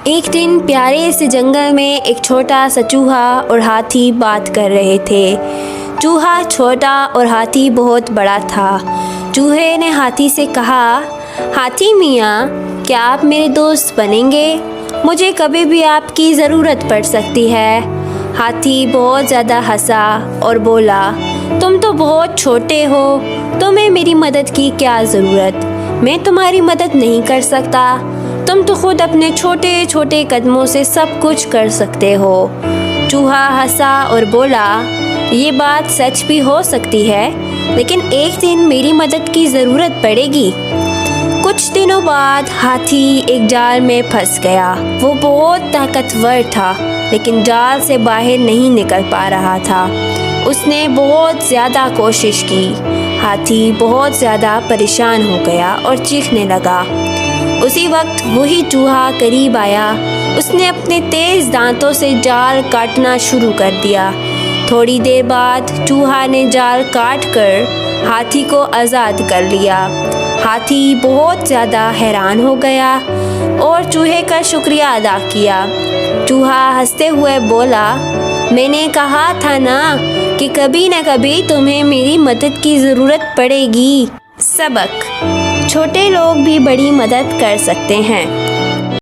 ایک دن پیارے سے جنگل میں ایک چھوٹا سا چوہا اور ہاتھی بات کر رہے تھے۔ چوہا چھوٹا اور ہاتھی بہت بڑا تھا۔ چوہے نے ہاتھی سے کہا، ہاتھی میاں، کیا آپ میرے دوست بنیں گے؟ مجھے کبھی بھی آپ کی ضرورت پڑ سکتی ہے۔ ہاتھی بہت زیادہ ہنسا اور بولا، تم تو بہت چھوٹے ہو، تمہیں میری مدد کی کیا ضرورت؟ میں تمہاری مدد نہیں کر سکتا، تم تو خود اپنے چھوٹے چھوٹے قدموں سے سب کچھ کر سکتے ہو۔ چوہا ہنسا اور بولا، یہ بات سچ بھی ہو سکتی ہے، لیکن ایک دن میری مدد کی ضرورت پڑے گی۔ کچھ دنوں بعد ہاتھی ایک جال میں پھنس گیا۔ وہ بہت طاقتور تھا، لیکن جال سے باہر نہیں نکل پا رہا تھا۔ اس نے بہت زیادہ کوشش کی۔ ہاتھی بہت زیادہ پریشان ہو گیا اور چیخنے لگا۔ اسی وقت وہی چوہا قریب آیا۔ اس نے اپنے تیز دانتوں سے جال کاٹنا شروع کر دیا۔ تھوڑی دیر بعد چوہا نے جال کاٹ کر ہاتھی کو آزاد کر لیا۔ ہاتھی بہت زیادہ حیران ہو گیا اور چوہے کا شکریہ ادا کیا۔ چوہا ہنستے ہوئے بولا، میں نے کہا تھا نا کہ کبھی نہ کبھی تمہیں میری مدد کی ضرورت پڑے گی۔ سبق: چھوٹے لوگ بھی بڑی مدد کر سکتے ہیں۔